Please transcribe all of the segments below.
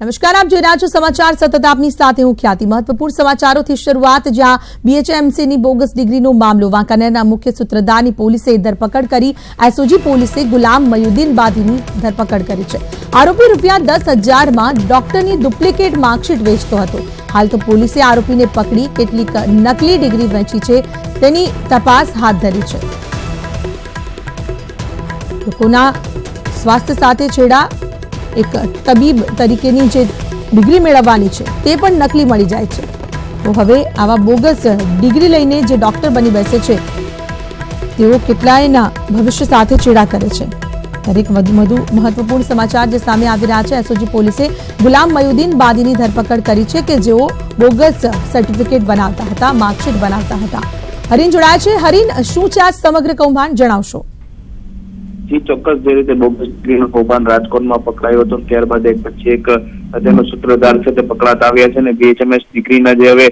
નમસ્કાર, આપ જોઈ રહ્યા છો સમાચાર સતત આપની સાથે હું ખ્યાતિ। મહત્વપૂર્ણ સમાચારોથી શરૂઆત, જ્યાં બીએચએમસીની બોગસ ડિગ્રીનો મામલો, વાંકાનેરના મુખ્ય સૂત્રધારની પોલીસે ધરપકડ કરી। એસઓજી પોલીસે ગુલામ મયુદ્દીન બાદીની ધરપકડ કરી છે। આરોપી ₹10,000 માં ડોક્ટરની ડુપ્લિકેટ માર્કશીટ વેચતો હતો। હાલ તો પોલીસે આરોપીને પકડી કેટલીક નકલી ડિગ્રી વેચી છે તેની તપાસ હાથ ધરી છે। લોકોના સ્વાસ્થ્ય સાથે છેડા એક તબીબ તરીકેની જે ડિગ્રી મેળવવાની છે તે પણ નકલી મળી જાય છે। તો હવે આવા બોગસ ડિગ્રી લઈને જે ડોક્ટર બની બેસે છે તેઓ કેટલાયના ભવિષ્ય સાથે છેડા કરે છે। દરેક વધુ મહત્વપૂર્ણ સમાચાર જે સામે આવી રહ્યા છે, એસઓજી પોલીસે ગુલામ મયુદ્દીન બાદીની ધરપકડ કરી છે કે જેઓ બોગસ સર્ટિફિકેટ બનાવતા હતા, માર્કશીટ બનાવતા હતા। હરીન જોડાયા છે। હરીન, શું છે આ સમગ્ર કૌભાંડ, જણાવશો? जी ચોક્કસ જે રીતે બોગસ ડિગ્રીનું કૌભાંડ રાજકોટમાં પકડાયું હતું, ત્યારબાદ એક પછી એક તેનો સૂત્રધાર છે તે પકડાતા આવ્યા છે અને બીએચએમએસ ડિગ્રીના જે હવે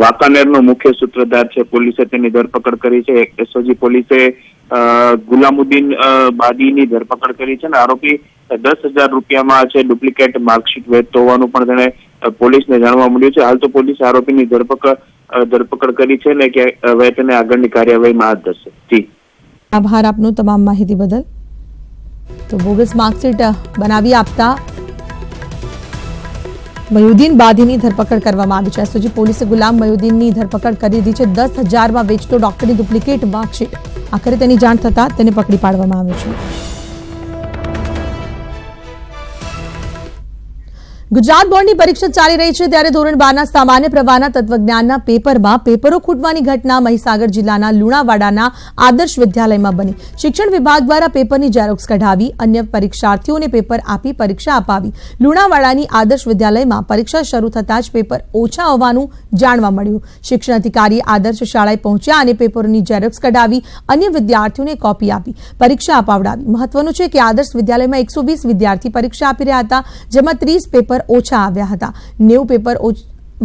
વાંકાનેરનો મુખ્ય સૂત્રધાર છે, પોલીસે તેની ધરપકડ કરી છે। એસઓજી પોલીસે ગુલામુદ્દીન બાદીની ધરપકડ કરી છે અને આરોપી ₹10,000 માં છે ડુપ્લિકેટ માર્કશીટ વેચતો હોવાનું પણ તેણે પોલીસને જાણવા મળ્યું છે। હાલ તો પોલીસે આરોપીની ધરપકડ કરી છે ને કે હવે તેને આગળની કાર્યવાહીમાં હાથ ધરશે। જી આભાર આપનો તમામ માહિતી બદલ। તો બોગસ માર્કશીટ બનાવી આપતા મયુદ્દીન બાદીની ધરપકડ કરવામાં આવી છે। એસઓજી પોલીસે ગુલામ મયુદ્દીનની ધરપકડ કરી દીધી છે। 10,000 માં વેચતો ડોક્ટરની ડુપ્લિકેટ માર્કશીટ, આખરે તેની જાણ થતા તેને પકડી પાડવામાં આવ્યો છે। ગુજરાત બોર્ડની પરીક્ષા ચાલી રહી છે ત્યારે ધોરણ 12ના સામાન્ય પ્રવાહના તત્વજ્ઞાનના પેપરમાં પેપરો ખૂટવાની ઘટના મહીસાગર જિલ્લાના લુણાવાડાના આદર્શ વિદ્યાલયમાં બની। શિક્ષણ વિભાગ દ્વારા પેપરની ઝેરોક્સ કઢાવી અન્ય પરીક્ષાર્થીઓને પેપર આપી પરીક્ષા અપાવી। લુણાવાડાની આદર્શ વિદ્યાલયમાં પરીક્ષા શરૂ થતાં જ પેપર ઓછા હોવાનું જાણવા મળ્યું। શિક્ષણ અધિકારી આદર્શ શાળાએ પહોંચ્યા અને પેપરોની ઝેરોક્સ કઢાવી અન્ય વિદ્યાર્થીઓને કોપી આપી પરીક્ષા અપાવડાવી। મહત્વનું છે કે આદર્શ વિદ્યાલયમાં 120 વિદ્યાર્થી પરીક્ષા આપી રહ્યા હતા, જેમાં 30 પેપર ઓછા આવ્યા હતા। 90 પેપર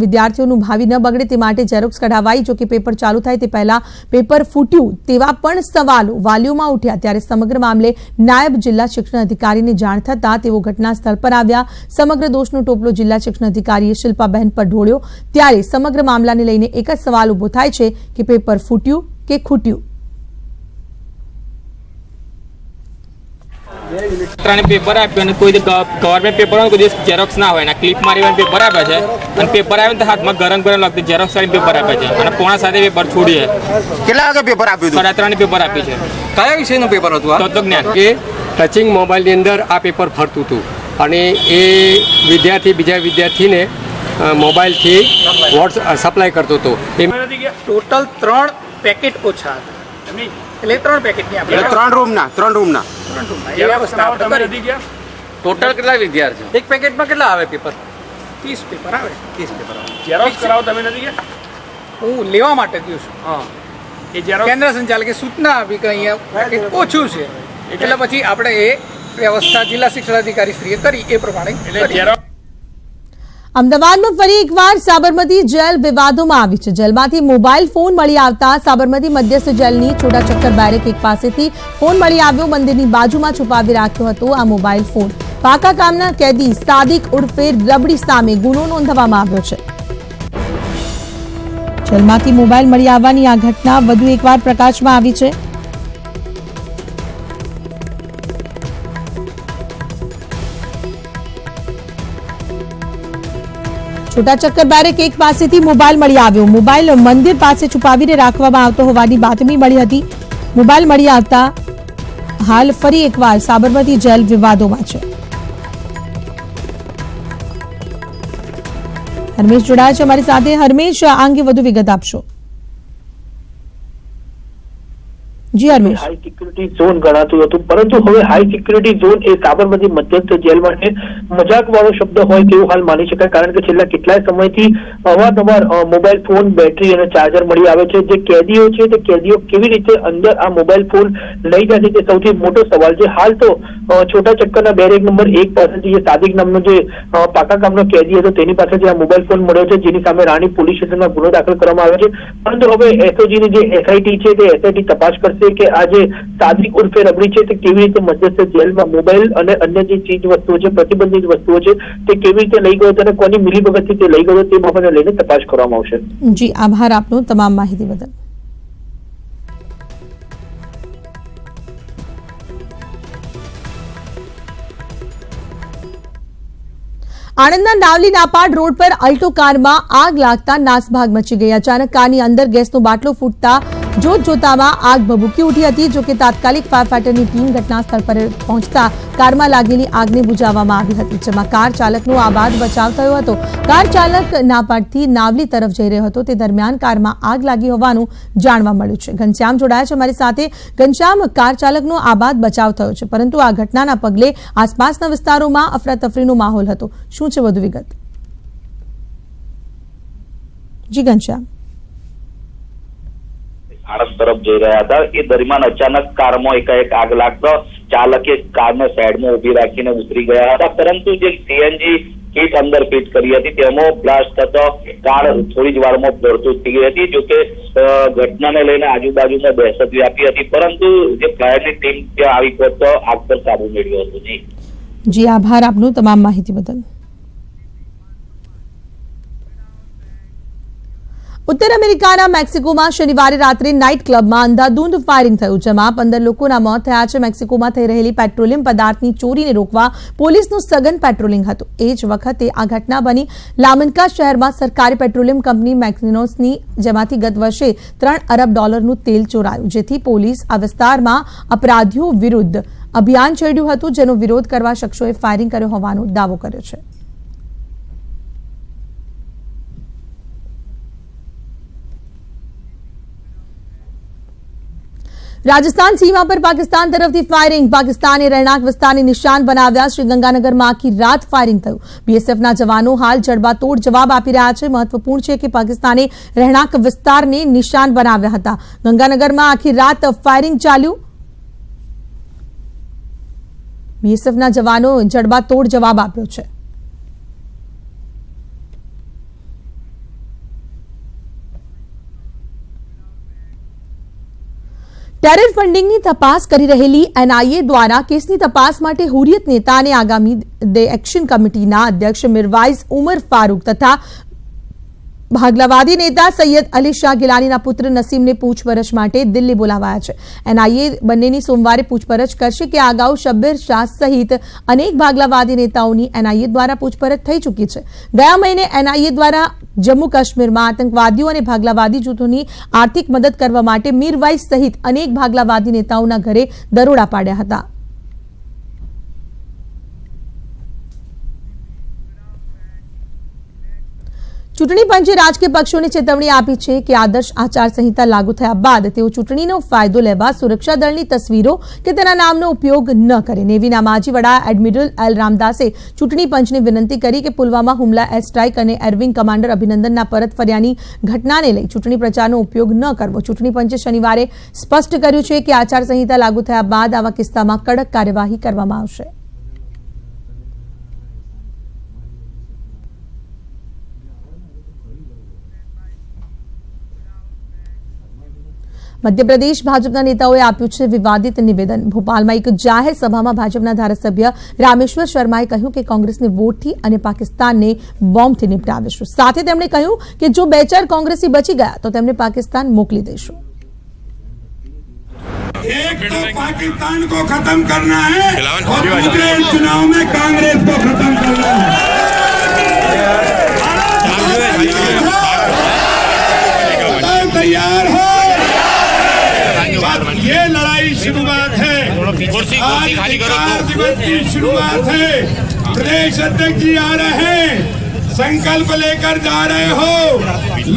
વિદ્યાર્થીઓનું ભાવિ ન બગડે તે માટે ઝેરોક્સ કઢાવાઈ। જો કે પેપર ચાલુ થાય તે પહેલા પેપર ફૂટ્યું તેવા પણ સવાલો વાલીઓમાં ઉઠ્યા। ત્યારે સમગ્ર મામલે નાયબ જિલ્લા શિક્ષણ અધિકારીને જાણ થતા તેઓ ઘટના સ્થળ પર આવ્યા। સમગ્ર દોષનો ટોપલો જિલ્લા શિક્ષણ અધિકારીએ શિલ્પાબહેન પર ઢોળ્યો। ત્યારે સમગ્ર મામલાને લઈને એક જ સવાલ ઉભો થાય છે કે પેપર ફૂટ્યું કે ખૂટ્યું। पेपर आप्યું અને કોઈ ગવર્મેન્ટ પેપર હોય કોઈ દિવસ ઝેરોક્સ ના હોય ને ક્લિપ મારીને પેપર આપે છે અને પેપર આવે તો હાથમાં ગરમ લાગતું ઝેરોક્સ કરીને પેપર આપે છે અને પોણા સાથે પેપર છોડીએ। કેટલા વાગે પેપર આપ્યું હતું? 3:30 પેપર આપી છે। કયા વિષયનું પેપર હતું આ? તત્વજ્ઞાન। એ ટચિંગ મોબાઈલની અંદર આ પેપર ફરતું હતું અને એ વિદ્યાર્થી બીજા વિદ્યાર્થીને મોબાઈલથી વોટ્સ સપ્લાય કરતો હતો। ટોટલ 3 પેકેટ ઓછા હતા, એટલે 3 પેકેટની આપણે 3 રૂમના એ વ્યવસ્થા આપણે કરી દીધી। ટોટલ કેટલા વિદ્યાર્થીઓ? એક પેકેટમાં કેટલા આવે પેપર? 30 પેપર આવે। 30 પેપર આવે। ઝેરોક્સ કરાવો તમે નથી ગયા? હું લેવા માટે ગયો છું। હા, એ ઝેરોક્સ કેન્દ્ર સંચાલકે સૂચના આપી કે અહીંયા પેકેટ ઓછું છે, એટલે પછી આપણે એ વ્યવસ્થા જિલ્લા શિક્ષણ અધિકારી શ્રીએ કરી એ પ્રમાણે એટલે ઝેરોક્સ। અમદાવાદમાં ફરી એકવાર સાબરમતી જેલ વિવાદોમાં આવી છે। જેલમાંથી મોબાઈલ ફોન મળી આવતા સાબરમતી મધ્યસ્થ જેલની છોટાચક્કર બેરેક એક પાસેથી ફોન મળી આવ્યો। મંદિરની બાજુમાં છુપાવી રાખ્યો હતો આ મોબાઈલ ફોન। પાકા કામના કેદી સાદિક ઉર્ફે રબડી સામે ગુનો નોંધવામાં આવ્યો છે। જેલમાંથી મોબાઈલ મળી આવવાની આ ઘટના વધુ એકવાર પ્રકાશમાં આવી છે। છોટાચક્કર બેરેક એક પાસેથી મોબાઈલ મળી આવ્યો। મોબાઈલ મંદિર પાસે છુપાવીને રાખવામાં આવતો હોવાની બાતમી મળી હતી। મોબાઈલ મળી આવતા હાલ ફરી એકવાર સાબરમતી જેલ વિવાદોમાં છે। હરમેશ જોડાયા છે અમારી સાથે। હરમેશ, આ અંગે વધુ વિગત આપશો? જી હરમેશ। હાઈ સિક્યુરિટી ઝોન ગણાતું હતું, પરંતુ હવે હાઈ સિક્યુરિટી ઝોન એ સાબરમતી મધ્યસ્થ જેલ માટે મજાક વાળો શબ્દ હોય તેવું હાલ માની શકાય। કારણ કે છેલ્લા કેટલાય સમયથી અવારનવાર મોબાઈલ ફોન, બેટરી અને ચાર્જર મળી આવે છે। જે કેદીઓ છે તે કેદીઓ કેવી રીતે અંદર આ મોબાઈલ ફોન લઈ જાય છે તે સૌથી મોટો સવાલ છે। હાલ તો છોટા ચક્કરના બેરેક નંબર 1 પાસેથી જે સાદિક નામનો જે પાકા કામનો કેદી હતો તેની પાસેથી આ મોબાઈલ ફોન મળ્યો છે, જેની સામે રાણી પોલીસ સ્ટેશનમાં ગુનો દાખલ કરવામાં આવ્યો છે। પરંતુ હવે એસઓજીની જે એસઆઈટી છે તે એસઆઈટી તપાસ કરશે છે કે આજે સાદિક ઉર્ફે રબડી છે તે કેવી રીતે મધ્યસ્થ જેલમાં મોબાઈલ અને અન્ય જે ચીજ વસ્તુઓ છે, પ્રતિબંધિત વસ્તુઓ છે, તે કેવી રીતે લઈ ગયો અને કોની મિલીભગતથી તે લઈ ગયો તે બાબતને લઈને તપાસ કરવામાં આવશે. જી, આભાર આપનો તમામ માહિતી બદલ. આણંદના નાવલી નાપાડ રોડ પર અલ્ટો કારમાં આગ લાગતા નાસભાગ મચી ગઈ. અચાનક કારની અંદર ગેસનો બાટલો ફૂટતા જોતજોતામાં આગ ભભૂકી ઉઠી હતી. જોકે તાત્કાલિક ફાયર ફાઈટરની ટીમ ઘટના સ્થળ પર પહોંચતા કારમાં લાગેલી આગને બુઝાવવામાં આવી હતી, જેમાં કાર ચાલકનો આબાદ બચાવ થયો હતો. કાર ચાલક નાપાડથી નાવલી તરફ જઈ રહ્યો હતો. તે દરમિયાન કારમાં આગ લાગી હોવાનું જાણવા મળ્યું છે. ઘનશ્યામ જોડાયા છે અમારી સાથે. ઘનશ્યામ, કાર ચાલકનો આબાદ બચાવ થયો છે, પરંતુ આ ઘટનાના પગલે આસપાસના વિસ્તારોમાં અફરાતફરીનો માહોલ હતો. શું છે વધુ વિગત? જી ઘનશ્યામ. આણંદ તરફ જઈ રહ્યા હતા એ દરમિયાન અચાનક કારમાં એકાએક આગ લાગતા ચાલકે કારને સાઈડમાં ઉભી રાખીને ઉતરી ગયા હતા, પરંતુ જે સીએનજી કીટ અંદર ફિટ કરી હતી તેમાં બ્લાસ્ટ થતો કાર થોડી જ વારમાં ભડતું થઈ ગઈ હતી. જોકે ઘટનાને લઈને આજુબાજુમાં દહેશત વ્યાપી હતી, પરંતુ જે ફાયરની ટીમ ત્યાં આવી પહોંચતો આગ પર કાબુ મેળવ્યો હતો. જી, આભાર આપનો તમામ માહિતી બદલ. ઉત્તર અમેરિકાના મેક્સિકોમાં શનિવારે રાત્રે નાઇટ ક્લબમાં અંધાધૂંધ ફાયરિંગ થયું, જેમાં 15 લોકોના મોત થયા છે. મેક્સિકોમાં થઈ રહેલી પેટ્રોલિયમ પદાર્થની ચોરીને રોકવા પોલીસનું સઘન પેટ્રોલિંગ હતું. એ જ વખતે આ ઘટના બની લામન્કા શહેરમાં સરકારી પેટ્રોલિયમ કંપની મેક્સિનોસની, જેમાંથી ગત વર્ષે $3 અરબ તેલ ચોરાયું, જેથી પોલીસ આ વિસ્તારમાં અપરાધીઓ વિરુદ્ધ અભિયાન છેડ્યું હતું, જેનો વિરોધ કરવા શખ્સોએ ફાયરિંગ કર્યો હોવાનો દાવો કર્યો છે. રાજસ્થાન સીમા પર પાકિસ્તાન તરફથી ફાયરિંગ. પાકિસ્તાને રહેણાંક વિસ્તારને નિશાન બનાવ્યા. શ્રીગંગાનગરમાં આખી રાત ફાયરિંગ થયું. બીએસએફના જવાનો હાલ જડબાતોડ જવાબ આપી રહ્યા છે. મહત્વપૂર્ણ છે કે પાકિસ્તાને રહેણાંક વિસ્તારને નિશાન બનાવ્યા હતા. ગંગાનગરમાં આખી રાત ફાયરિંગ ચાલ્યું. બીએસએફના જવાનો જડબાતોડ જવાબ આપ્યો છે. ટેરર ફંડિંગની તપાસ કરી રહેલી એનઆઈએ દ્વારા કેસની તપાસ માટે હુરિયત નેતા અને આગામી એક્શન કમિટીના અધ્યક્ષ મિરવાઇઝ ઉમર ફારૂક તથા ભાગલાવાદી નેતા સૈયદ અલી શાહ ગિલાનીના પુત્ર નસીમને પૂછપરછ માટે દિલ્હી બોલાવાયા છે. એનઆઈએ બંનેની સોમવારે પૂછપરછ કરશે કે અગાઉ શબ્બીર શાહ સહિત અનેક ભાગલાવાદી નેતાઓની એનઆઈએ દ્વારા પૂછપરછ થઈ ચૂકી છે. ગયા મહિને એનઆઈએ દ્વારા જમ્મુ કાશ્મીરમાં આતંકવાદીઓ અને ભાગલાવાદી જૂથોની આર્થિક મદદ કરવા માટે મીરવાઇઝ સહિત અનેક ભાગલાવાદી નેતાઓના ઘરે દરોડા પાડ્યા હતા. ચૂંટણી પંચે રાજકીય પક્ષોને ચેતવણી આપી છે કે આદર્શ આચાર સંહિતા લાગુ થયા બાદ તેઓ ચૂંટણીનો ફાયદો લેવા સુરક્ષા દળની તસવીરો કે તેના નામનો ઉપયોગ ન કરે. નેવીના માજી વડા એડમિરલ એલ રામદાસે ચૂંટણી પંચને વિનંતી કરી કે પુલવામા હુમલા એર સ્ટ્રાઇક અને એરવિંગ કમાન્ડર અભિનંદનના પરત ફર્યાની ઘટનાને લઈ ચૂંટણી પ્રચારનો ઉપયોગ ન કરવો. ચૂંટણી પંચે શનિવારે સ્પષ્ટ કર્યું છે કે આચાર સંહિતા લાગુ થયા બાદ આવા કિસ્સામાં કડક કાર્યવાહી કરવામાં આવશે. મધ્યપ્રદેશ ભાજપના નેતાઓએ આપ્યું છે વિવાદિત નિવેદન. ભોપાલમાં એક જાહેર સભામાં ભાજપના ધારાસભ્ય રામેશ્વર શર્માએ કહ્યું કે કોંગ્રેસને વોટથી અને પાકિસ્તાનને બોમ્બથી નિપટાવીશું. સાથે તેમણે કહ્યું કે જો 2-4 કોંગ્રેસી બચી ગયા તો તેમને પાકિસ્તાન મોકલી દઈશું. एक तो पाकिस्तान को खत्म करना है और दूसरे चुनाव में कांग्रेस को खत्म करना है. तैयार हो? ये लड़ाई शुरुआत है. आज अधिकार दिवस की शुरुआत है. प्रदेश अध्यक्ष जी आ रहे हैं, संकल्प लेकर जा रहे हो.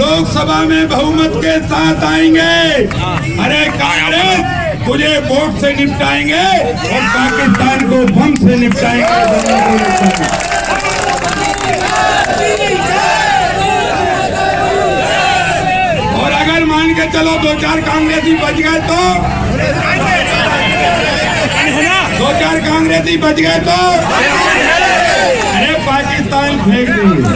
लोकसभा में बहुमत के साथ आएंगे. अरे कांग्रेस तुझे वोट से निपटाएंगे और पाकिस्तान को बम से निपटाएंगे. और अगर मान के चलो 2-4 कांग्रेसी बच गए तो 2-4 कांग्रेसी बच गए तो अरे पाकिस्तान फेंक देंगे.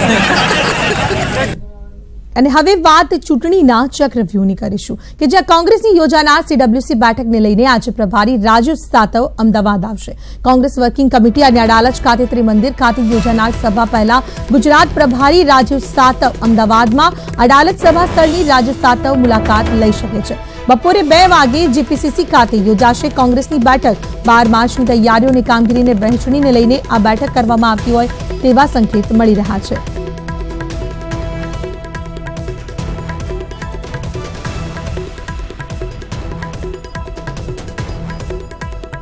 અને હવે વાત ચૂંટણીના ચક્રવ્યૂહની કરીશું કે જ્યાં કોંગ્રેસની યોજાનાર CWC બેઠકને લઈને આજે પ્રભારી રાજુ સાતવ અમદાવાદ આવશે. કોંગ્રેસ વર્કિંગ કમિટી અને અડાલજ ખાતે ત્રિમંદિર ખાતે યોજાનાર સભા પહેલા ગુજરાત પ્રભારી રાજુ સાતવ અમદાવાદમાં અડાલજ સભા સ્થળની રાજુ સાતવ મુલાકાત લઈ શકે છે. બપોરે 2 વાગે GPCC ખાતે યોજાશે કોંગ્રેસની બેઠક. 12 માર્ચની તૈયારીઓ અને કામગીરીને વહેંચણીને લઈને આ બેઠક કરવામાં આવતી હોય તેવા સંકેત મળી રહ્યા છે.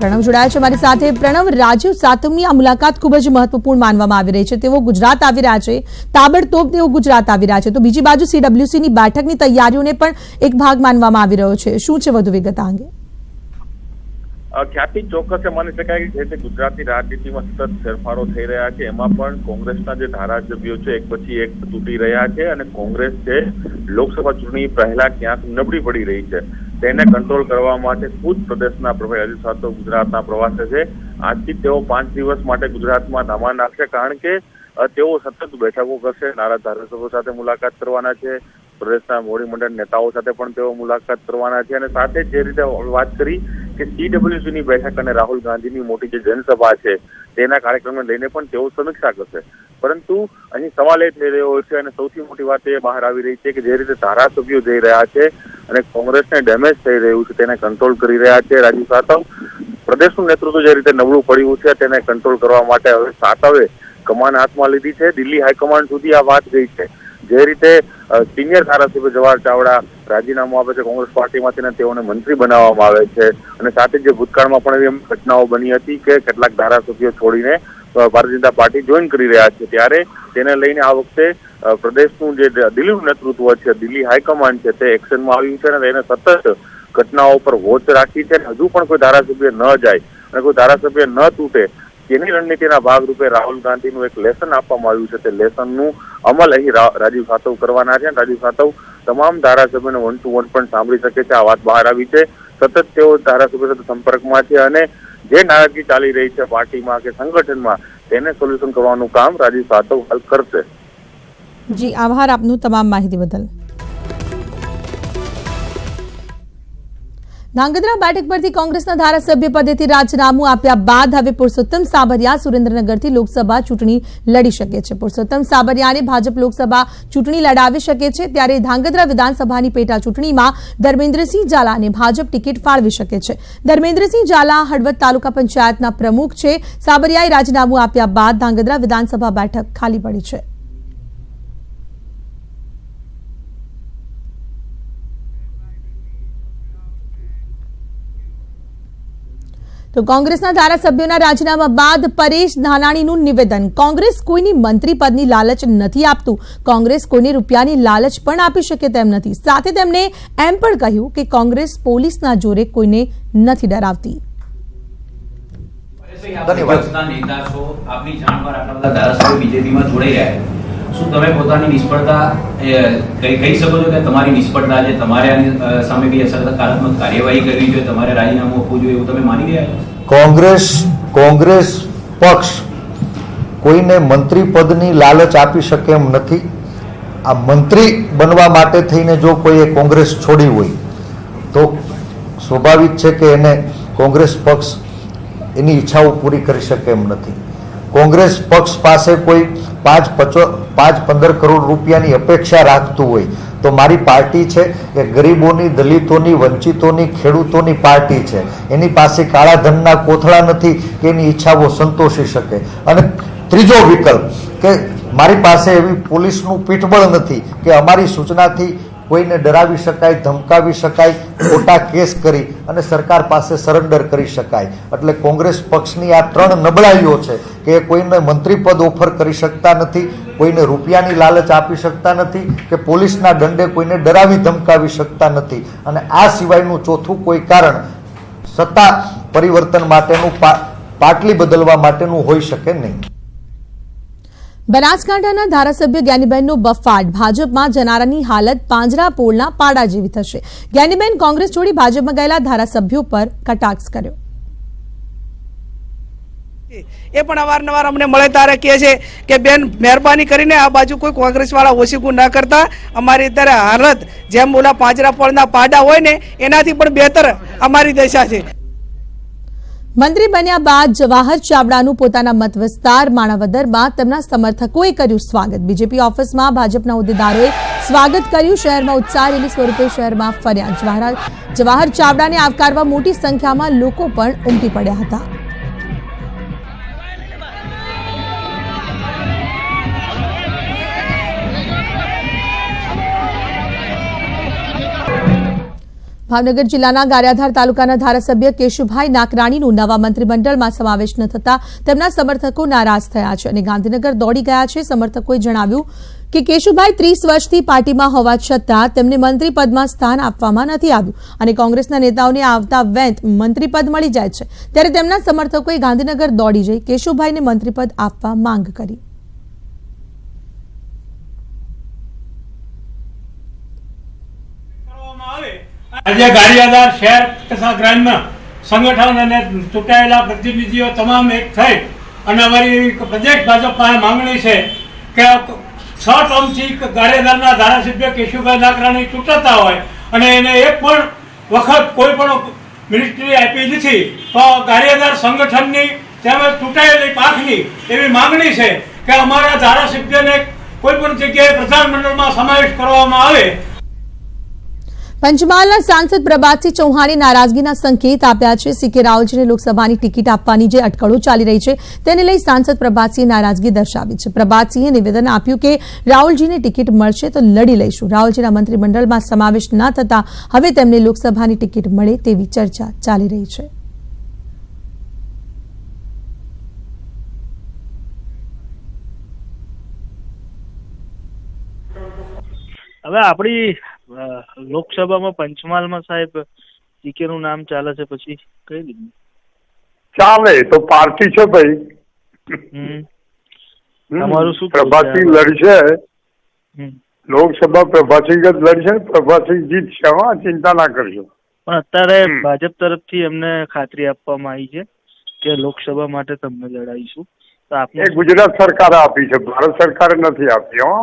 પ્રણવ જોડાયા છે અમારી સાથે. પ્રણવ, રાજીવ સાતવની આ મુલાકાત ખૂબ જ મહત્વપૂર્ણ માનવામાં આવી રહી છે. તેઓ ગુજરાત આવી રહ્યા છે, તાબડતોબ તેઓ ગુજરાત આવી રહ્યા છે, તો બીજી બાજુ CWC ની બેઠકની તૈયારીઓને પણ એક ભાગ માનવામાં આવી રહ્યો છે. શું છે વધુ વિગત અંગે? ખ્યાતિ ચોક્કસ માની શકાય કે જે ગુજરાતની રાજનીતિમાં સતત ફેરફારો થઈ રહ્યા છે, એમાં પણ કોંગ્રેસના જે ધારાસભ્યો છે એક પછી એક તૂટી રહ્યા છે અને કોંગ્રેસ છે લોકસભા ચૂંટણી પહેલા ક્યાંક નબળી પડી રહી છે. તેને કંટ્રોલ કરવા માટે ખુદ પ્રદેશના પ્રભારી રાજુ સાતવ ગુજરાતના પ્રવાસે છે. આજથી તેઓ 5 દિવસ માટે ગુજરાતમાં ધામા નાખશે, કારણ કે તેઓ સતત બેઠકો કરશે. નારાજ ધારાસભ્યો સાથે મુલાકાત કરવાના છે, પ્રદેશના મોવડી મંડળ નેતાઓ સાથે પણ તેઓ મુલાકાત કરવાના છે અને સાથે જે રીતે વાત કરી કે CWC ની બેઠક અને રાહુલ ગાંધીની મોટી જે જનસભા છે તેના કાર્યક્રમને લઈને પણ તેઓ સમીક્ષા કરશે. પરંતુ અહીં સવાલ એ થઈ રહ્યો છે અને સૌથી મોટી વાત એ બહાર આવી રહી છે કે જે રીતે ધારાસભ્યો જઈ રહ્યા છે અને કોંગ્રેસને ડેમેજ થઈ રહ્યું છે તેને કંટ્રોલ કરી રહ્યા છે રાજુ સાતવ. પ્રદેશનું નેતૃત્વ જે રીતે નબળું પડ્યું છે તેને કંટ્રોલ કરવા માટે હવે સાતવે કમાન હાથમાં લીધી છે. દિલ્હી હાઈકમાન્ડ સુધી આ વાત ગઈ છે. જે રીતે સિનિયર ધારાસભ્ય જવાહર ચાવડા રાજીનામું આપે છે કોંગ્રેસ પાર્ટીમાંથી અને તેઓને મંત્રી બનાવવામાં આવે છે અને સાથે જે ભૂતકાળમાં પણ એવી ઘટનાઓ બની હતી કે કેટલાક ધારાસભ્યો છોડીને ભારતીય જનતા પાર્ટી જોઈન કરી રહ્યા છે, ત્યારે તેને લઈને આ વખતે પ્રદેશનું જે દિલ્હીનું નેતૃત્વ છે, દિલ્હી હાઈકમાન્ડ છે, તે એક્શનમાં આવ્યું છે અને તેને સતત ઘટનાઓ પર વોચ રાખી છે. હજુ પણ કોઈ ધારાસભ્ય ન જાય અને કોઈ ધારાસભ્ય ન તૂટે તેની રણનીતિના ભાગરૂપે રાહુલ ગાંધીનું એક લેસન આપવામાં આવ્યું છે. તે લેસનનું અમલ અહીં રાજીવ સાતવ કરવાના છે. રાજીવ સાતવ તમામ ધારાસભ્યોને 1 to 1 પણ સાંભળી શકે છે. આ વાત બહાર આવી છે. સતત તેઓ ધારાસભ્યો સાથે સંપર્કમાં છે અને જે નારાજગી ચાલી રહી છે પાર્ટીમાં કે સંગઠનમાં તેને સોલ્યુશન કરવાનું કામ રાજીવ સાતવ હાલ કરશે. જી, આભાર આપનું તમામ માહિતી બદલ. ધાંગધ્રા બેઠક પરથી કોંગ્રેસના ધારાસભ્ય પદેથી રાજીનામું આપ્યા બાદ હવે પુરુષોત્તમ સાબરિયા સુરેન્દ્રનગરથી લોકસભા ચૂંટણી લડી શકે છે. પુરુષોત્તમ સાબરિયાને ભાજપ લોકસભા ચૂંટણી લડાવી શકે છે, ત્યારે ધાંગધ્રા વિધાનસભાની પેટા ચૂંટણીમાં ધર્મેન્દ્રસિંહ ઝાલાને ભાજપ ટિકિટ ફાળવી શકે છે. ધર્મેન્દ્રસિંહ ઝાલા હળવદ તાલુકા પંચાયતના પ્રમુખ છે. સાબરિયાએ રાજીનામું આપ્યા બાદ ધાંગધ્રા વિધાનસભા બેઠક ખાલી પડી છે. તો કોંગ્રેસના ધારાસભ્યોના રાજીનામા બાદ પરેશ ધાનાણીનું નિવેદન. કોંગ્રેસ કોઈની મંત્રી પદની લાલચ નથી આપતું. કોંગ્રેસ કોઈને રૂપિયાની લાલચ પણ આપી શકે તેમ નથી. સાથે તેમણે એમ પણ કહ્યું કે કોંગ્રેસ પોલીસના જોરે કોઈને નથી ડરાવતી. શું તમે પોતાની નિષ્ફળતા કહી શકો છો કે તમારી નિષ્ફળતા છે, તમારે આની સામે કઈ અસરકારાત્મક કાર્યવાહી કરવી જોઈએ, તમારે રાજીનામું આપવું જોઈએ એવું તમે માની રહ્યા? કોંગ્રેસ પક્ષ કોઈને મંત્રી પદની લાલચ આપી શકે એમ નથી. આ મંત્રી બનવા માટે થઈને જો કોઈએ કોંગ્રેસ છોડી હોય તો સ્વાભાવિક છે કે એને કોંગ્રેસ પક્ષ એની ઈચ્છાઓ પૂરી કરી શકે એમ નથી. કોંગ્રેસ પક્ષ પાસે કોઈ 5-15 કરોડ રૂપિયાની અપેક્ષા રાખતું હોય તો મારી પાર્ટી છે એ ગરીબોની, દલિતોની, વંચિતોની, ખેડૂતોની પાર્ટી છે. એની પાસે કાળા ધનના કોથળા નથી કે એની ઈચ્છાઓ સંતોષી શકે. અને ત્રીજો વિકલ્પ કે મારી પાસે એવી પોલીસનું પીઠબળ નથી કે અમારી સૂચનાથી કોઈને ડરાવી શકાય, ધમકાવી શકાય, ખોટા કેસ કરી અને સરકાર પાસે સરેન્ડર કરી શકાય. એટલે કોંગ્રેસ પક્ષની આ 3 નબળાઈઓ છે કે કોઈને મંત્રી પદ ઓફર કરી શકતા નથી, કોઈને રૂપિયાની લાલચ આપી શકતા નથી કે પોલીસના દંડે કોઈને ડરાવી ધમકાવી શકતા નથી. અને આ સિવાયનું ચોથું કોઈ કારણ સત્તા પરિવર્તન માટેનું, પાટલી બદલવા માટેનું હોઈ શકે નહીં. બનાસકાંઠાના ધારાસભ્ય જ્ઞાનીબેનનો બફાટ. ભાજપમાં જનારાની હાલત પાંજરાપોળના પાડા જેવી થશે. જ્ઞાનીબેન કોંગ્રેસ છોડી ભાજપમાં ગયેલા ધારાસભ્યો પર કટાક્ષ કર્યો. એ પણ અવારનવાર અમને મળે ત્યારે કહે છે કે બેન મહેરબાની કરીને આ બાજુ કોઈ કોંગ્રેસવાળા ઓછીકું ન કરતા, અમારી અત્યારે હાલત જેમ ઓલા પાંજરાપોળના પાડા હોય ને એનાથી પણ બહેતર અમારી દશા છે. મંત્રી બન્યા બાદ જવાહર ચાવડાનું પોતાના મત વિસ્તાર માણાવદરમાં તેમના સમર્થકોએ કર્યું સ્વાગત. બીજેપી ઓફિસમાં ભાજપના હોદ્દેદારોએ સ્વાગત કર્યું. શહેરમાં ઉત્સાહ રેલી સ્વરૂપે શહેરમાં ફર્યા. જવાહર ચાવડાને આવકારવા મોટી સંખ્યામાં લોકો પણ ઉમટી પડ્યા હતા. ભાવનગર જિલ્લાના ગારિયાધાર તાલુકાના ધારાસભ્ય કેશુભાઈ નાકરાણીનું નવા મંત્રીમંડળમાં સમાવેશ ન થતા તેમના સમર્થકો નારાજ થયા છે અને ગાંધીનગર દોડી ગયા છે. સમર્થકોએ જણાવ્યું કે કેશુભાઈ 30 વર્ષથી પાર્ટીમાં હોવા છતાં તેમને મંત્રી પદમાં સ્થાન આપવામાં નથી આવ્યું અને કોંગ્રેસના નેતાઓને આવતા વેંત મંત્રી પદ મળી જાય છે. ત્યારે તેમના સમર્થકોએ ગાંધીનગર દોડી જઈ કેશુભાઈને મંત્રી પદ આપવા માંગ કરી. આજે ગારિયાધાર શહેર તથા ગ્રામ્ય સંગઠન અને ચૂંટાયેલા પ્રતિનિધિઓ તમામ એક થઈ અને અમારી પ્રદેશ ભાજપ પાસે માંગણી છે કે 6 ટર્મથી ગારિયાધારના ધારાસભ્ય કેશુભાઈ નાકરાણી ચૂંટાતા હોય અને એને એક પણ વખત કોઈ પણ મિનિસ્ટ્રી આપી નથી, તો ગારિયાધાર સંગઠનની તેમજ ચૂંટાયેલી પાંખની એવી માંગણી છે કે અમારા ધારાસભ્યને કોઈ પણ જગ્યાએ પ્રધાનમંડળમાં સમાવેશ કરવામાં આવે. પંચમહાલના સાંસદ પ્રભાતસિંહ ચૌહાણે નારાજગીના સંકેત આપ્યા છે. સીકે રાવલજીને લોકસભાની ટિકિટ આપવાની જે અટકળો ચાલી રહી છે તેને લઈ સાંસદ પ્રભાતસિંહે નારાજગી દર્શાવી છે. પ્રભાતસિંહે નિવેદન આપ્યું કે રાહુલજીને ટિકિટ મળશે તો લડી લઈશું. રાહુલજીના મંત્રીમંડળમાં સમાવેશ ન થતા હવે તેમને લોકસભાની ટિકિટ મળે તેવી ચર્ચા ચાલી રહી છે. હવે આપણી લોકસભામાં પંચમહાલમાં સાહેબ સીકે નું નામ ચાલે છે, પછી કઈ રીતે ચાલે? તો પાર્ટી છે ભાઈ. તમારું શું? પ્રભાસિંહ લડશે લોકસભા, પ્રભાસિંહ જ લડશે, પ્રભાસિંહ જીતશે. હા, ચિંતા ના કરશો. પણ અત્યારે ભાજપ તરફથી એમને ખાતરી આપવામાં આવી છે કે લોકસભા માટે તમને લડાઈશું. તો આપણે ગુજરાત સરકારે આપી છે, ભારત સરકારે નથી આપી. હા,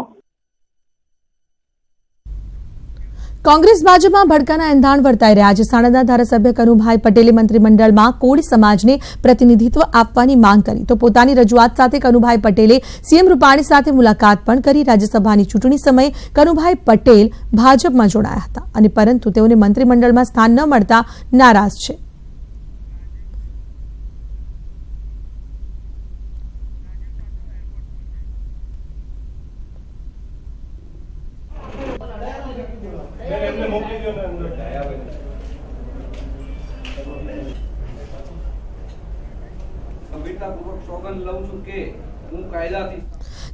કોંગ્રેસ ભાજપમાં ભડકાના એંધાણ વર્તાઈ રહ્યા છે. સાણંદના ધારાસભ્ય કનુભાઈ પટેલે મંત્રીમંડળમાં કોળી સમાજને પ્રતિનિધિત્વ આપવાની માંગ કરી તો પોતાની રજૂઆત સાથે કનુભાઈ પટેલે સીએમ રૂપાણી સાથે મુલાકાત પણ કરી. રાજ્યસભાની ચૂંટણી સમયે કનુભાઈ પટેલ ભાજપમાં જોડાયા હતા અને પરંતુ તેઓને મંત્રીમંડળમાં સ્થાન ન મળતા નારાજ છે.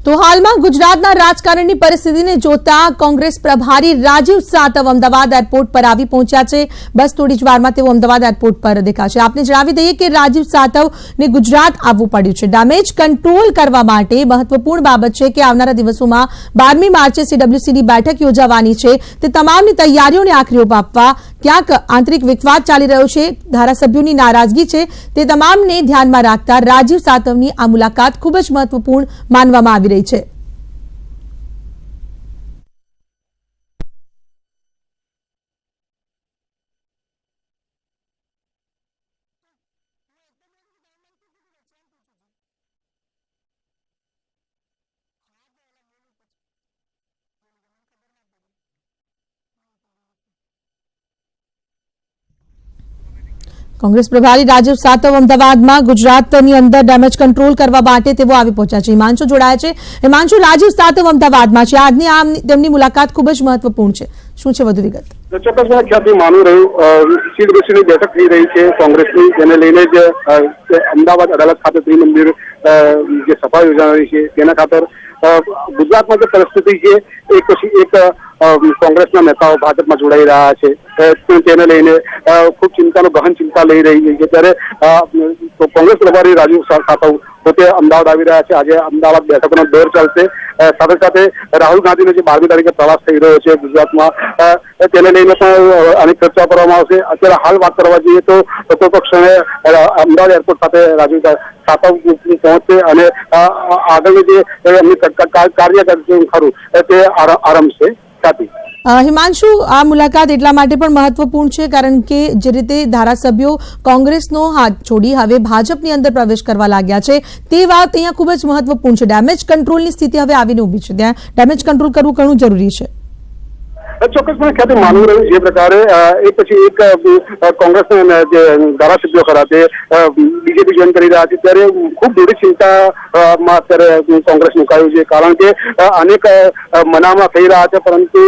તો હાલમાં ગુજરાતના રાજકારણની પરિસ્થિતિને જોતા કોંગ્રેસ પ્રભારી રાજીવ સાતવ અમદાવાદ એરપોર્ટ પર આવી પહોંચ્યા છે. બસ થોડી જ વારમાં તેઓ અમદાવાદ એરપોર્ટ પર દેખાશે. આપને જણાવી દઈએ કે રાજીવ સાતવને ગુજરાત આવવું પડ્યું છે. ડેમેજ કંટ્રોલ કરવા માટે મહત્વપૂર્ણ બાબત છે કે આવનારા દિવસોમાં 12મી માર્ચે સીડબ્લ્યુસીની બેઠક યોજાવાની છે. તે તમામની તૈયારીઓને આખરી ઓપ આપવા ક્યાંક આંતરિક વિખવાદ ચાલી રહ્યો છે, ધારાસભ્યોની નારાજગી છે, તે તમામને ધ્યાનમાં રાખતા રાજીવ સાતવની આ મુલાકાત ખૂબ જ મહત્વપૂર્ણ માનવામાં આવી રહી છે. કોંગ્રેસ પ્રભારી રાજીવ સાતવ અમદાવાદમાં ગુજરાતની અંદર ડેમેજ કંટ્રોલ કરવા માટે તેઓ આવી પહોંચ્યા છે. હિમાંશુ જોડાયા છે. હિમાંશુ, રાજીવ સાતવ અમદાવાદમાં છે. આજની તેમની મુલાકાત ખૂબ જ મહત્વપૂર્ણ છે. શું છે વધુ વિગત? ચોક્કસ ખ્યાતિ માનું રહ્યું સીડબ્લ્યુસીની બેઠક થઈ રહી છે કોંગ્રેસની, જેને લઈને જ અમદાવાદ અદાલત ખાતે ત્રિમંદિર જે સભા યોજાનારી છે તેના ખાતર ગુજરાતમાં જે પરિસ્થિતિ છે એક પછી એક કોંગ્રેસના નેતાઓ ભાજપમાં જોડાઈ રહ્યા છે તેને લઈને ખૂબ ગહન ચિંતા લઈ રહી છે ત્યારે કોંગ્રેસ પ્રભારી રાજુ સાતવ પોતે અમદાવાદ આવી રહ્યા છે। આજે અમદાવાદ બેઠકનો દોર ચાલશે। સાથે સાથે રાહુલ ગાંધીનો જે 12મી તારીખે પ્રવાસ થઈ રહ્યો છે ગુજરાતમાં તેને લઈને પણ અનેક ચર્ચા કરવામાં આવશે। અત્યારે હાલ વાત કરવા જઈએ તો પક્ષને અમદાવાદ એરપોર્ટ ખાતે રાજુ સાતવ પહોંચશે અને આગળનું જે એમની કાર્ય ખરું તે આરંભશે। હિમાંશુ, આ મુલાકાત એટલા માટે પણ મહત્વપૂર્ણ છે કારણ કે જે રીતે ધારાસભ્યો કોંગ્રેસનો હાથ છોડી હવે ભાજપની અંદર પ્રવેશ કરવા લાગ્યા છે તે વાત અહીંયા ખૂબ જ મહત્વપૂર્ણ છે। ડેમેજ કંટ્રોલની સ્થિતિ હવે આવીને ઊભી છે, ત્યાં ડેમેજ કંટ્રોલ કરવું ઘણું જરૂરી છે। ચોક્કસપણે ખ્યાતિ માનવું રહ્યું જે પ્રકારે એક પછી એક કોંગ્રેસના જે ધારાસભ્યો ખરા તે બીજેપી જોઈન કરી રહ્યા છે ત્યારે ખૂબ દૂરી ચિંતામાં અત્યારે કોંગ્રેસ મુકાયું છે કારણ કે અનેક મનામા થઈ રહ્યા છે પરંતુ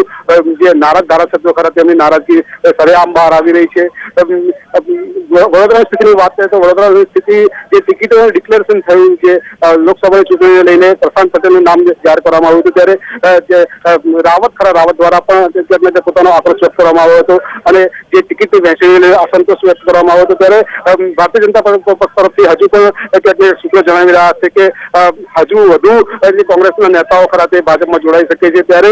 જે નારાજ ધારાસભ્યો ખરા તેમની નારાજગી સરેઆમ બહાર આવી રહી છે। વડોદરાની સ્થિતિની વાત કરીએ તો વડોદરાની સ્થિતિ જે ટિકિટોનું ડિક્લેરેશન થયું છે લોકસભાની ચૂંટણીને લઈને પ્રશાંત પટેલનું નામ જાહેર કરવામાં આવ્યું હતું ત્યારે રાવત દ્વારા પણ પોતાનો આક્રોશ વ્યક્ત કરવામાં આવ્યો હતો અને જે ટિકિટની વહેંચણીને અસંતોષ વ્યક્ત કરવામાં આવ્યો હતો ત્યારે ભારતીય જનતા પક્ષ તરફથી હજુ પણ સૂત્રો જણાવી રહ્યા છે કે હજુ વધુ જે કોંગ્રેસના નેતાઓ ખરા તે ભાજપમાં જોડાઈ શકે છે ત્યારે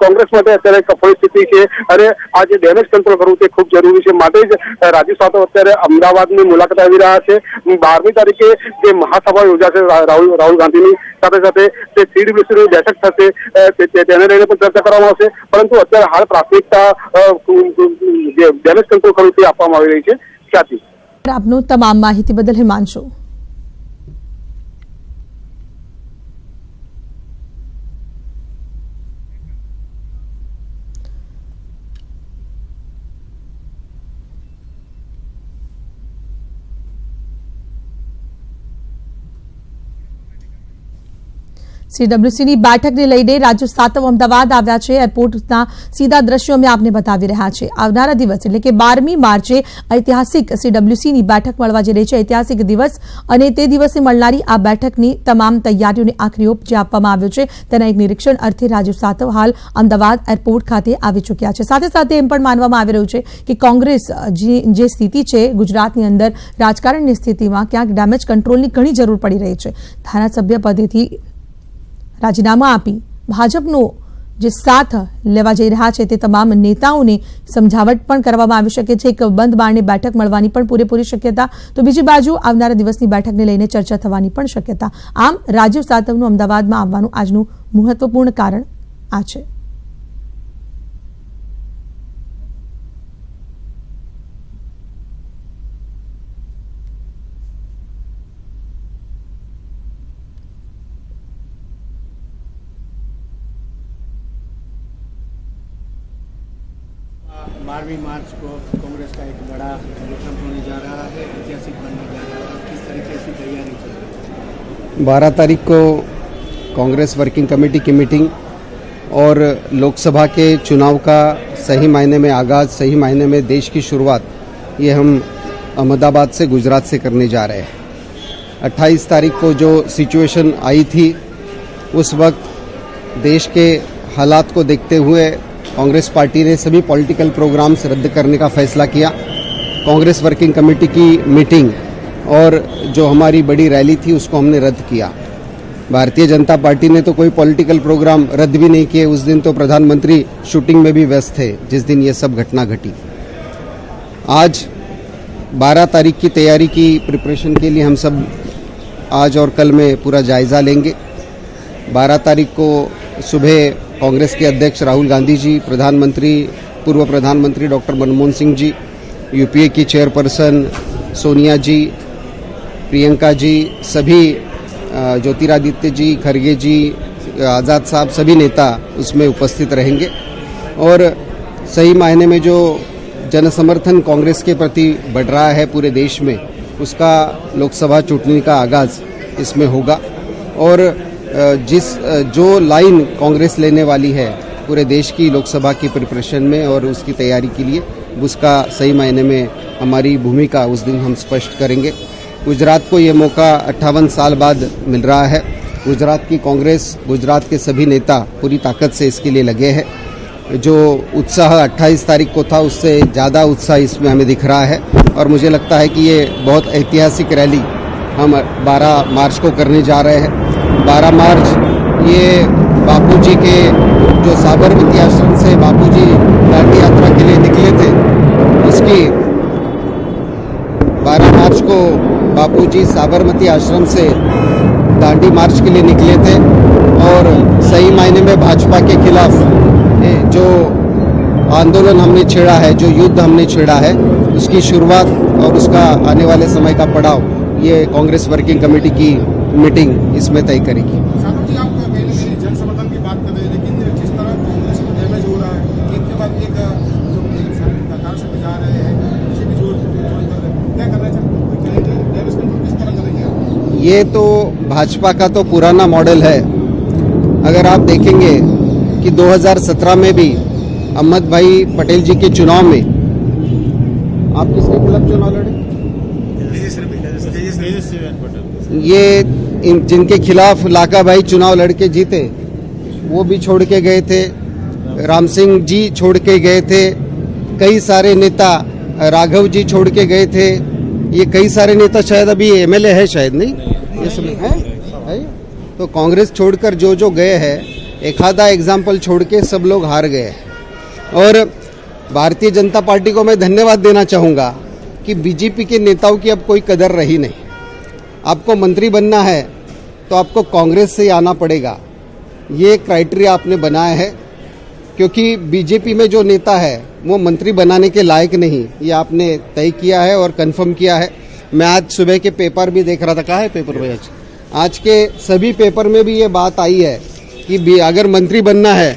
કોંગ્રેસ માટે અત્યારે કફોડી સ્થિતિ છે અને આ જે ડેમેજ કંટ્રોલ કરવું તે ખૂબ જરૂરી છે। માટે જ રાજુ સાતવ અત્યારે અમદાવાદની મુલાકાત આવી રહ્યા છે। 12મી તારીખે જે મહાસભા યોજાશે રાહુલ ગાંધીની સાથે સાથે જે સીડીબ્લ્યુસીની બેઠક થશે તેને લઈને પણ ચર્ચા કરવામાં આવશે પરંતુ અત્યારે હાલ પ્રાથમિકતા જે ડેમેજ કંટ્રોલ કરવું તે આપવામાં આવી રહી છે। ખ્યાતિ, આપનું તમામ માહિતી બદલ હિમાંશુ। सीडब्ल्यूसीની બેઠકને લઈને રાજુ સાતવ અમદાવાદ આવ્યા છે। એરપોર્ટના સીધા દ્રશ્યો અમે આપને બતાવી રહ્યા છે। આવનારા દિવસ એટલે કે 12મી માર્ચે ઐતિહાસિક सीडब्ल्यूसीની બેઠક મળવા જઈ રહી છે। ઐતિહાસિક દિવસ અને તે દિવસે મળનારી આ બેઠકની તમામ તૈયારીઓને આખરી ઓપ જે આપવામાં આવ્યો છે તેના એક નિરીક્ષણ અર્થે રાજુ સાતવ હાલ અમદાવાદ એરપોર્ટ ખાતે આવી ચૂક્યા છે। સાથે સાથે એમ પણ માનવામાં આવી રહ્યું છે કે કોંગ્રેસ જે સ્થિતિ છે ગુજરાતની અંદર રાજકારણની સ્થિતિમાં ક્યાંક ડેમેજ કંટ્રોલની ઘણી જરૂર પડી રહી છે। ધારાસભ્ય પદેથી રાજીનામા આપી ભાજપનો જે સાથ લેવા જઈ રહ્યા છે તે તમામ નેતાઓને સમજાવટ પણ કરવામાં આવી શકે છે। એક બંધ બારણે બેઠક મળવાની પણ પૂરેપૂરી શક્યતા, તો બીજી બાજુ આવનારા દિવસની બેઠકને લઈને ચર્ચા થવાની પણ શક્યતા। આમ રાજુ સાતવનું અમદાવાદમાં આવવાનું આજનું મહત્વપૂર્ણ કારણ આ છે। बारहवीं मार्च को कांग्रेस का एक बड़ा कार्यक्रम होने जा रहा है, ऐतिहासिक बनने जा रहा है। किस तरीके से तैयारी चल रही है? 12 तारीख को कांग्रेस वर्किंग कमेटी की मीटिंग और लोकसभा के चुनाव का सही मायने में आगाज़, सही मायने में देश की शुरुआत ये हम अहमदाबाद से गुजरात से करने जा रहे हैं। 28 तारीख को जो सिचुएशन आई थी उस वक्त देश के हालात को देखते हुए कांग्रेस पार्टी ने सभी पॉलिटिकल प्रोग्राम्स रद्द करने का फैसला किया। कांग्रेस वर्किंग कमेटी की मीटिंग और जो हमारी बड़ी रैली थी उसको हमने रद्द किया। भारतीय जनता पार्टी ने तो कोई पॉलिटिकल प्रोग्राम रद्द भी नहीं किए। उस दिन तो प्रधानमंत्री शूटिंग में भी व्यस्त थे जिस दिन ये सब घटना घटी। आज 12 तारीख की तैयारी की प्रिपरेशन के लिए हम सब आज और कल में पूरा जायज़ा लेंगे। 12 तारीख को सुबह कांग्रेस के अध्यक्ष राहुल गांधी जी, पूर्व प्रधानमंत्री डॉक्टर मनमोहन सिंह जी, यूपीए की चेयरपर्सन सोनिया जी, प्रियंका जी, सभी ज्योतिरादित्य जी, खरगे जी, आज़ाद साहब, सभी नेता उसमें उपस्थित रहेंगे। और सही मायने में जो जनसमर्थन कांग्रेस के प्रति बढ़ रहा है पूरे देश में, उसका लोकसभा चुनाव का आगाज़ इसमें होगा। और जो लाइन कांग्रेस लेने वाली है पूरे देश की लोकसभा की प्रिपरेशन में और उसकी तैयारी के लिए, उसका सही मायने में हमारी भूमिका उस दिन हम स्पष्ट करेंगे। गुजरात को ये मौका 58 साल बाद मिल रहा है। गुजरात की कांग्रेस, गुजरात के सभी नेता पूरी ताकत से इसके लिए लगे हैं। जो उत्साह 28 तारीख को था उससे ज़्यादा उत्साह इसमें हमें दिख रहा है और मुझे लगता है कि ये बहुत ऐतिहासिक रैली हम 12 मार्च को करने जा रहे हैं। 12 मार्च ये बापूजी के जो साबरमती आश्रम से बापूजी दांडी यात्रा के लिए निकले थे उसकी 12 मार्च को बापूजी साबरमती आश्रम से दांडी मार्च के लिए निकले थे और सही मायने में भाजपा के खिलाफ जो आंदोलन हमने छेड़ा है, जो युद्ध हमने छेड़ा है, उसकी शुरुआत और उसका आने वाले समय का पड़ाव ये कांग्रेस वर्किंग कमेटी की मीटिंग इसमें तय करेगी। साहब जी, आप पहले भी जन समर्थन की बात कर रहे हैं, लेकिन जिस तरह कांग्रेस को डैमेज हो रहा है, एक के बाद एक जो कतार से बजा रहे हैं, किसी भी जोर क्या करना चाहिए, डैमेज कंट्रोल किस तरह करेंगे? ये तो भाजपा का तो पुराना मॉडल है। अगर आप देखेंगे कि 2017 में भी अहमद भाई पटेल जी के चुनाव में आप किसके खिलाफ चुनाव लड़े? ये जिनके खिलाफ लाका भाई चुनाव लड़के जीते वो भी छोड़ के गए थे, राम सिंह जी छोड़ के गए थे, कई सारे नेता राघव जी छोड़ के गए थे, ये कई सारे नेता शायद अभी एमएलए है, शायद नहीं, ये सब है? तो कांग्रेस छोड़कर जो गए हैं, एक आधा एग्जाम्पल छोड़ के सब लोग हार गए। और भारतीय जनता पार्टी को मैं धन्यवाद देना चाहूँगा कि बीजेपी के नेताओं की अब कोई कदर रही नहीं। आपको मंत्री बनना है तो आपको कांग्रेस से आना पड़ेगा, ये क्राइटेरिया आपने बनाया है, क्योंकि बीजेपी में जो नेता है वो मंत्री बनाने के लायक नहीं, ये आपने तय किया है और कंफर्म किया है। मैं आज सुबह के पेपर भी देख रहा था, कहाँ है पेपर भाई? आज के सभी पेपर में भी ये बात आई है कि अगर मंत्री बनना है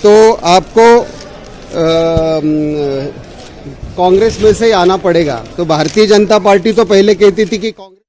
तो आपको कांग्रेस में से आना पड़ेगा। तो भारतीय जनता पार्टी तो पहले कहती थी कि कांग्रेस